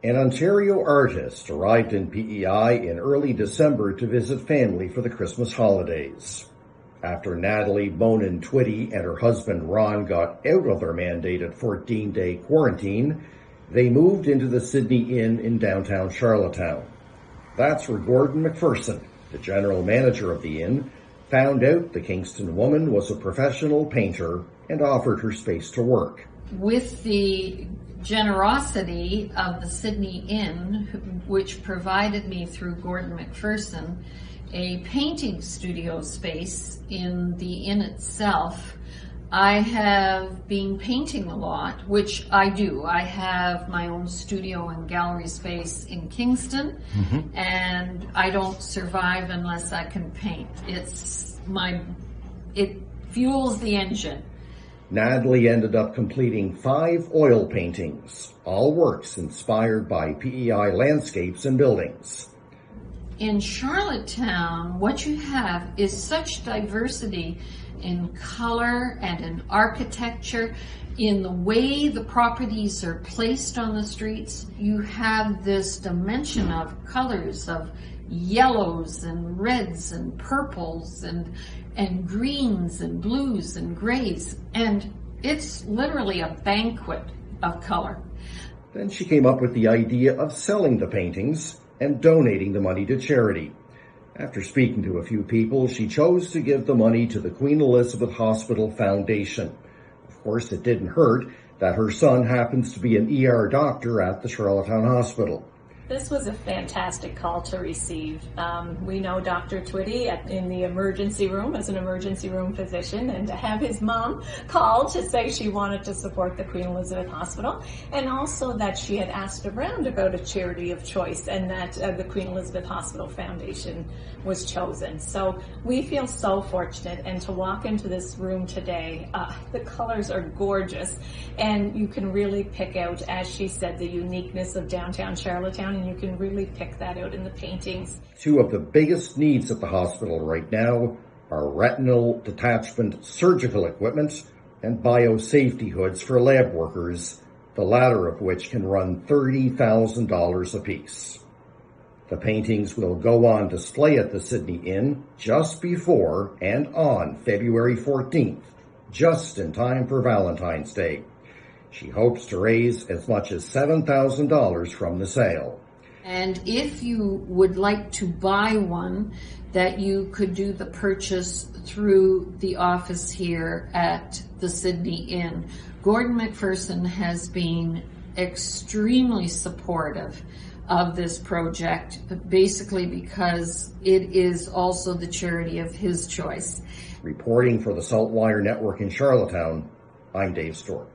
An Ontario artist arrived in PEI in early December to visit family for the Christmas holidays. After Natalie Bonin Twitty and her husband Ron got out of their mandated 14-day quarantine, they moved into the Sydney Inn in downtown Charlottetown. That's where Gordon McPherson, the general manager of the inn, found out the Kingston woman was a professional painter and offered her space to work. With the generosity of the Sydney Inn, which provided me through Gordon McPherson a painting studio space in the inn itself, I have been painting a lot, which I do. I have my own studio and gallery space in Kingston, and I don't survive unless I can paint. It fuels the engine. Natalie ended up completing 5 oil paintings, all works inspired by PEI landscapes and buildings. In Charlottetown, what you have is such diversity in color and in architecture, in the way the properties are placed on the streets. You have this dimension of colors, of yellows and reds and purples and greens and blues and grays, and it's literally a banquet of color. Then she came up with the idea of selling the paintings and donating the money to charity. After speaking to a few people, she chose to give the money to the Queen Elizabeth Hospital Foundation. Of course, it didn't hurt that her son happens to be an ER doctor at the Charlottetown Hospital. This was a fantastic call to receive. We know Dr. Twitty in the emergency room as an emergency room physician, and to have his mom call to say she wanted to support the Queen Elizabeth Hospital, and also that she had asked around about a charity of choice, and that the Queen Elizabeth Hospital Foundation was chosen. So we feel so fortunate, and to walk into this room today, the colors are gorgeous, and you can really pick out, as she said, the uniqueness of downtown Charlottetown, and you can really pick that out in the paintings. 2 of the biggest needs at the hospital right now are retinal detachment surgical equipment and biosafety hoods for lab workers, the latter of which can run $30,000 apiece. The paintings will go on display at the Sydney Inn just before and on February 14th, just in time for Valentine's Day. She hopes to raise as much as $7,000 from the sale. And if you would like to buy one, that you could do the purchase through the office here at the Sydney Inn. Gordon McPherson has been extremely supportive of this project, basically because it is also the charity of his choice. Reporting for the Saltwire Network in Charlottetown, I'm Dave Stork.